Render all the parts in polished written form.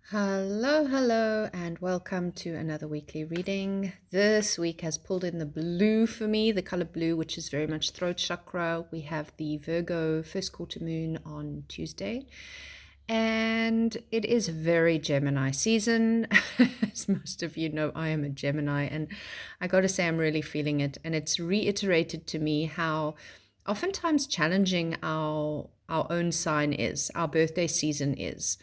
Hello, and welcome to another weekly reading. This week has pulled in the blue for me, the color blue, which is very much throat chakra. We have the Virgo first quarter moon on Tuesday, and it is very Gemini season. As most of you know, I am a Gemini, and I got to say, I'm really feeling it. And it's reiterated to me how oftentimes challenging our own sign is, our birthday season is.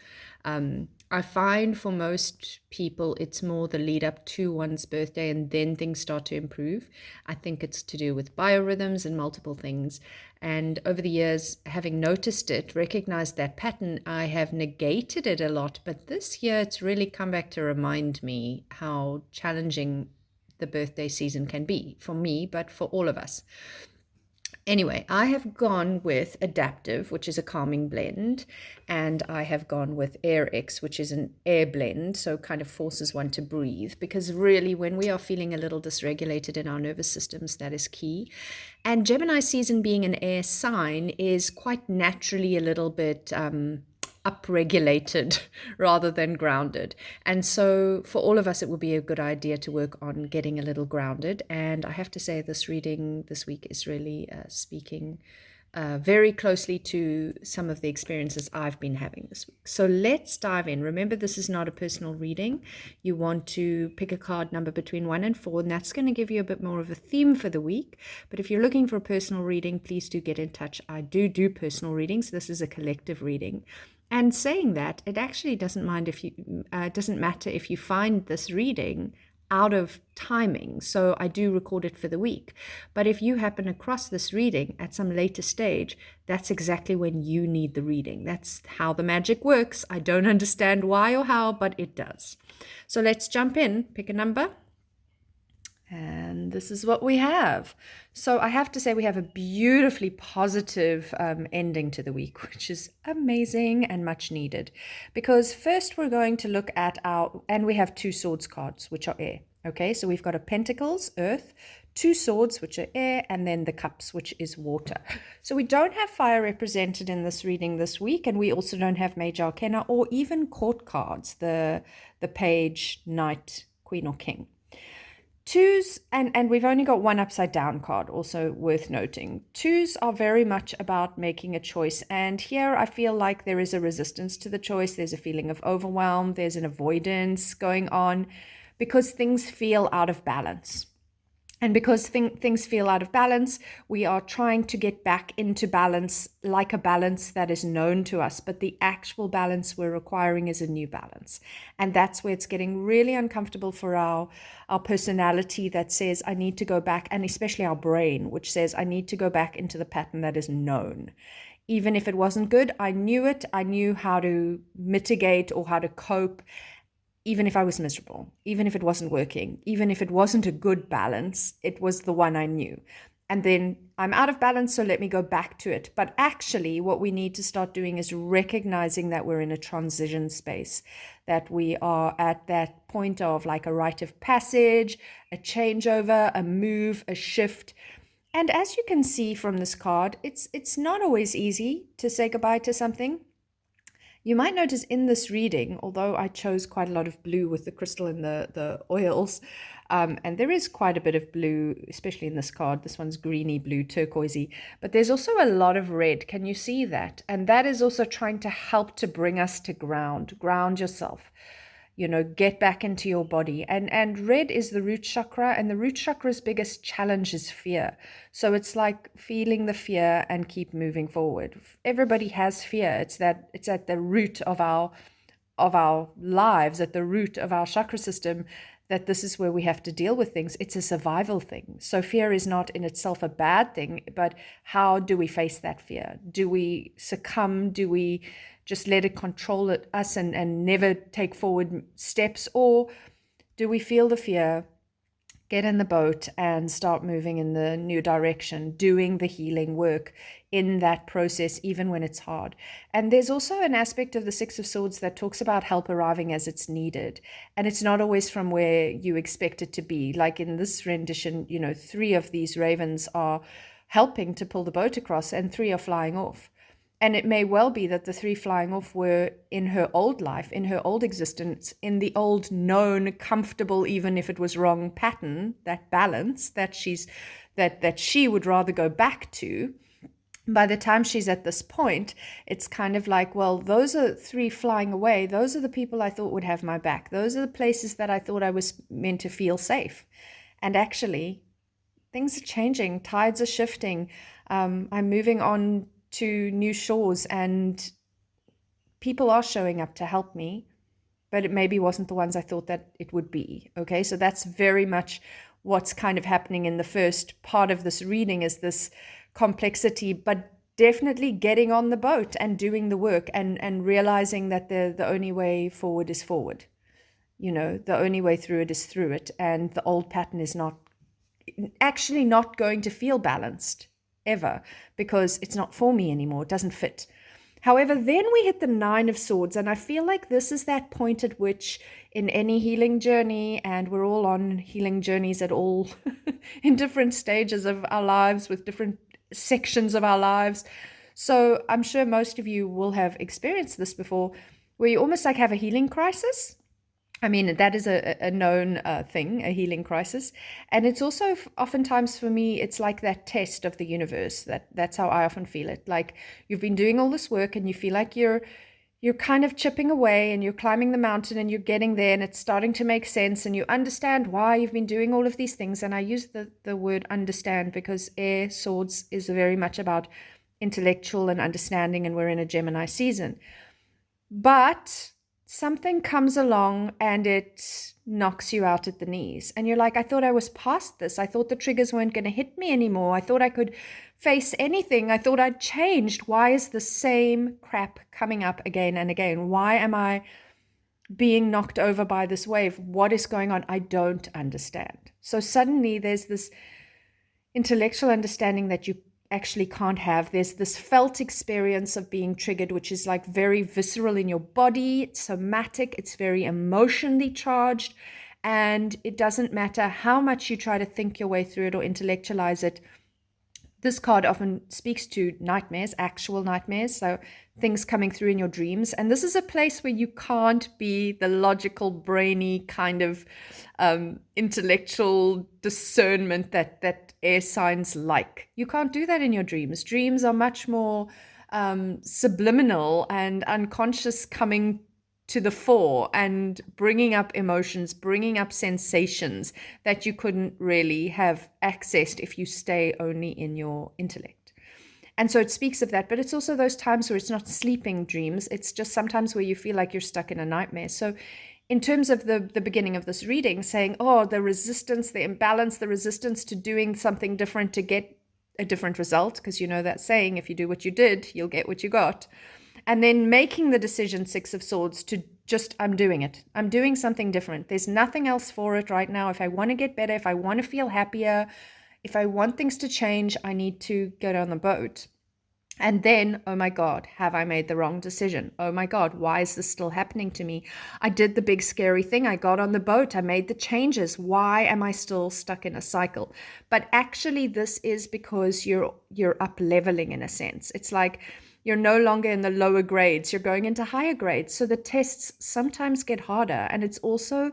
I find for most people, it's more the lead up to one's birthday and then things start to improve. I think it's to do with biorhythms and multiple things. And over the years, having noticed it, recognized that pattern, I have negated it a lot. But this year, it's really come back to remind me how challenging the birthday season can be for me, but for all of us. Anyway, I have gone with Adaptive, which is a calming blend, and I have gone with Air X, which is an air blend, so kind of forces one to breathe, because really when we are feeling a little dysregulated in our nervous systems, that is key. And Gemini season being an air sign is quite naturally a little bit upregulated rather than grounded. And so for all of us, it would be a good idea to work on getting a little grounded. And I have to say this reading this week is really speaking very closely to some of the experiences I've been having this week. So let's dive in. Remember, this is not a personal reading. You want to pick a card number between 1 and 4, and that's going to give you a bit more of a theme for the week. But if you're looking for a personal reading, please do get in touch. I do personal readings. This is a collective reading. And saying that, it actually doesn't matter if you find this reading out of timing. So I do record it for the week. But if you happen across this reading at some later stage, that's exactly when you need the reading. That's how the magic works. I don't understand why or how, but it does. So let's jump in, pick a number. And this is what we have. So I have to say we have a beautifully positive ending to the week, which is amazing and much needed. Because first we're going to look at and we have 2 swords cards, which are air. Okay, so we've got a pentacles, earth, 2 swords, which are air, and then the cups, which is water. So we don't have fire represented in this reading this week, and we also don't have major arcana or even court cards, the page, knight, queen, or king. 2s, and we've only got 1 upside down card, also worth noting. 2s are very much about making a choice. And here I feel like there is a resistance to the choice. There's a feeling of overwhelm. There's an avoidance going on because things feel out of balance. And because things feel out of balance, we are trying to get back into balance, like a balance that is known to us. But the actual balance we're requiring is a new balance. And that's where it's getting really uncomfortable for our personality that says, I need to go back, and especially our brain, which says, I need to go back into the pattern that is known. Even if it wasn't good, I knew it. I knew how to mitigate or how to cope. Even if I was miserable, even if it wasn't working, even if it wasn't a good balance, it was the one I knew. And then I'm out of balance, so let me go back to it. But actually, what we need to start doing is recognizing that we're in a transition space, that we are at that point of like a rite of passage, a changeover, a move, a shift. And as you can see from this card, it's not always easy to say goodbye to something. You might notice in this reading, although I chose quite a lot of blue with the crystal and the oils, and there is quite a bit of blue, especially in this card. This one's greeny blue, turquoisey, but there's also a lot of red. Can you see that? And that is also trying to help to bring us to ground yourself. Get back into your body. And red is the root chakra, and the root chakra's biggest challenge is fear. So it's like feeling the fear and keep moving forward. Everybody has fear. It's at the root of our lives, at the root of our chakra system, that this is where we have to deal with things. It's a survival thing. So fear is not in itself a bad thing, but how do we face that fear? Do we succumb? Do we just let it control us and never take forward steps? Or do we feel the fear, get in the boat and start moving in the new direction, doing the healing work in that process, even when it's hard? And there's also an aspect of the 6 of Swords that talks about help arriving as it's needed. And it's not always from where you expect it to be. Like in this rendition, 3 of these ravens are helping to pull the boat across and 3 are flying off. And it may well be that the three flying off were in her old life, in her old existence, in the old known, comfortable, even if it was wrong pattern, that balance that she would rather go back to. By the time she's at this point, it's kind of like, well, those are three flying away. Those are the people I thought would have my back. Those are the places that I thought I was meant to feel safe. And actually, things are changing. Tides are shifting. I'm moving on to new shores, and people are showing up to help me, but it maybe wasn't the ones I thought that it would be. Okay, so that's very much what's kind of happening in the first part of this reading, is this complexity, but definitely getting on the boat and doing the work, and realizing that the only way forward is forward. You know, the only way through it is through it, and the old pattern is not going to feel balanced ever, because it's not for me anymore. It doesn't fit. However, then we hit the Nine of Swords, and I feel like this is that point at which in any healing journey, and we're all on healing journeys at all in different stages of our lives with different sections of our lives. So I'm sure most of you will have experienced this before, where you almost like have a healing crisis. I mean, that is a known thing, a healing crisis. And it's also oftentimes for me, it's like that test of the universe. That's how I often feel it. Like you've been doing all this work and you feel like you're kind of chipping away and you're climbing the mountain and you're getting there and it's starting to make sense and you understand why you've been doing all of these things. And I use the word understand because Air Swords is very much about intellectual and understanding, and we're in a Gemini season. But something comes along and it knocks you out at the knees. And you're like, I thought I was past this. I thought the triggers weren't going to hit me anymore. I thought I could face anything. I thought I'd changed. Why is the same crap coming up again and again? Why am I being knocked over by this wave? What is going on? I don't understand. So suddenly there's this intellectual understanding that you actually can't have. There's this felt experience of being triggered, which is like very visceral in your body. It's somatic. It's very emotionally charged. And it doesn't matter how much you try to think your way through it or intellectualize it. This card often speaks to nightmares, actual nightmares, so things coming through in your dreams. And this is a place where you can't be the logical, brainy kind of intellectual discernment that air signs like. You can't do that in your dreams. Dreams are much more subliminal and unconscious, coming to the fore and bringing up emotions, bringing up sensations that you couldn't really have accessed if you stay only in your intellect. And so it speaks of that, but it's also those times where it's not sleeping dreams. It's just sometimes where you feel like you're stuck in a nightmare. So in terms of the beginning of this reading, saying, oh, the resistance, the imbalance, the resistance to doing something different to get a different result, because you know that saying, if you do what you did, you'll get what you got. And then making the decision, Six of Swords, to just, I'm doing it. I'm doing something different. There's nothing else for it right now. If I want to get better, if I want to feel happier, if I want things to change, I need to get on the boat. And then, oh my God, have I made the wrong decision? Oh my God, why is this still happening to me? I did the big scary thing. I got on the boat. I made the changes. Why am I still stuck in a cycle? But actually, this is because you're up leveling in a sense. It's like you're no longer in the lower grades. You're going into higher grades. So the tests sometimes get harder. And it's also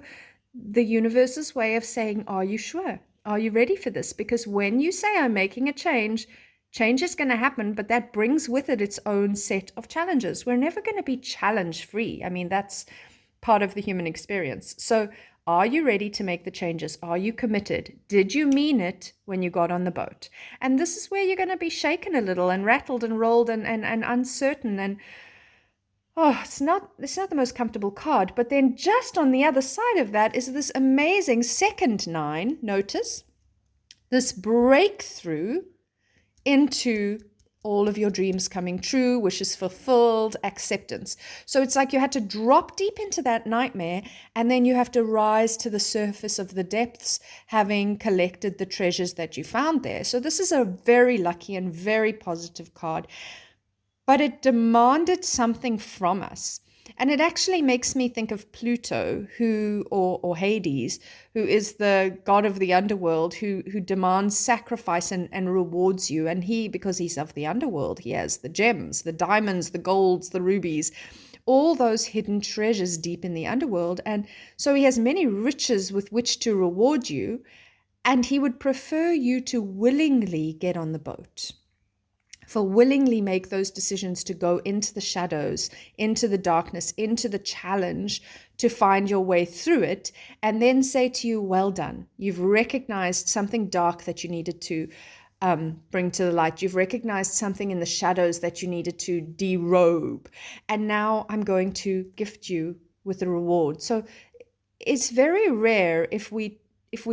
the universe's way of saying, are you sure? Are you ready for this? Because when you say I'm making a change, change is going to happen, but that brings with it its own set of challenges. We're never going to be challenge free. I mean, that's part of the human experience. So are you ready to make the changes? Are you committed? Did you mean it when you got on the boat? And this is where you're going to be shaken a little and rattled and rolled and uncertain. And it's not the most comfortable card. But then just on the other side of that is this amazing second nine. Notice this breakthrough into all of your dreams coming true, wishes fulfilled, acceptance. So it's like you had to drop deep into that nightmare, and then you have to rise to the surface of the depths, having collected the treasures that you found there. So this is a very lucky and very positive card, but it demanded something from us. And it actually makes me think of Pluto, or Hades, who is the god of the underworld, who demands sacrifice and rewards you. And he, because he's of the underworld, he has the gems, the diamonds, the golds, the rubies, all those hidden treasures deep in the underworld. And so he has many riches with which to reward you, and he would prefer you to willingly get on the boat, for willingly make those decisions to go into the shadows, into the darkness, into the challenge, to find your way through it, and then say to you, well done. You've recognized something dark that you needed to bring to the light. You've recognized something in the shadows that you needed to derobe. And now I'm going to gift you with a reward. So it's very rare, if we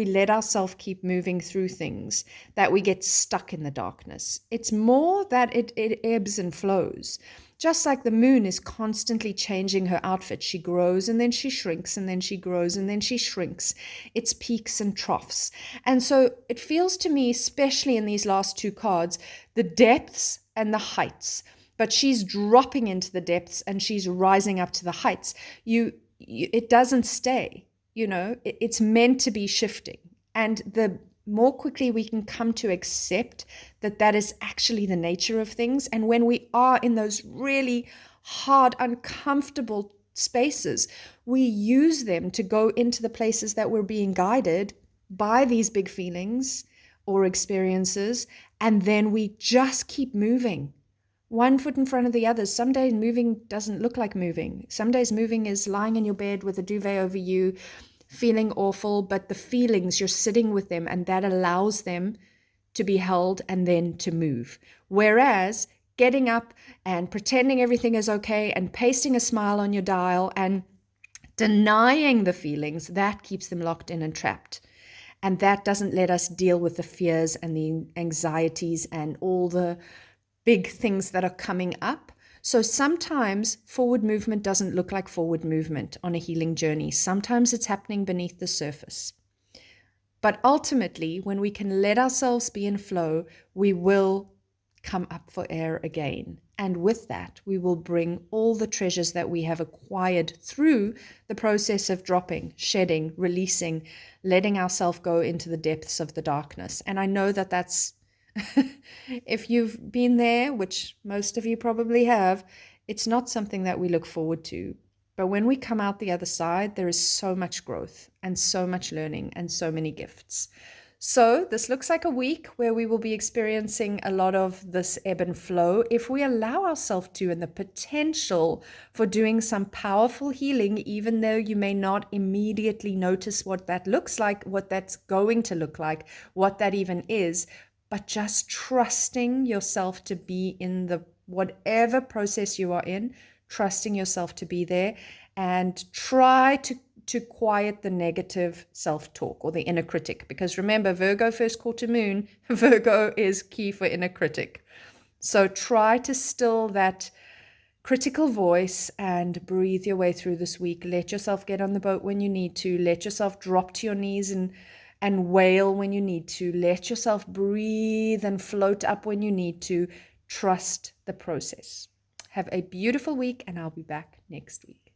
let ourselves keep moving through things, that we get stuck in the darkness. It's more that it ebbs and flows. Just like the moon is constantly changing her outfit. She grows and then she shrinks, and then she grows and then she shrinks. It's peaks and troughs. And so it feels to me, especially in these last two cards, the depths and the heights. But she's dropping into the depths and she's rising up to the heights. It doesn't stay. It's meant to be shifting. And the more quickly we can come to accept that is actually the nature of things. And when we are in those really hard, uncomfortable spaces, we use them to go into the places that we're being guided by these big feelings or experiences. And then we just keep moving, one foot in front of the other. Some days moving doesn't look like moving. Some days moving is lying in your bed with a duvet over you, feeling awful, but the feelings, you're sitting with them, and that allows them to be held and then to move. Whereas getting up and pretending everything is okay and pasting a smile on your dial and denying the feelings, that keeps them locked in and trapped. And that doesn't let us deal with the fears and the anxieties and all the big things that are coming up. So sometimes forward movement doesn't look like forward movement on a healing journey. Sometimes it's happening beneath the surface. But ultimately, when we can let ourselves be in flow, we will come up for air again. And with that, we will bring all the treasures that we have acquired through the process of dropping, shedding, releasing, letting ourselves go into the depths of the darkness. And I know that that's if you've been there, which most of you probably have, it's not something that we look forward to. But when we come out the other side, there is so much growth and so much learning and so many gifts. So this looks like a week where we will be experiencing a lot of this ebb and flow if we allow ourselves to, and the potential for doing some powerful healing, even though you may not immediately notice what that looks like, what that's going to look like, what that even is. But just trusting yourself to be in the whatever process you are in, trusting yourself to be there, and try to quiet the negative self-talk or the inner critic. Because remember, Virgo first quarter moon, Virgo is key for inner critic. So try to still that critical voice and breathe your way through this week. Let yourself get on the boat when you need to. Let yourself drop to your knees and wail when you need to. Let yourself breathe and float up when you need to. Trust the process. Have a beautiful week, and I'll be back next week.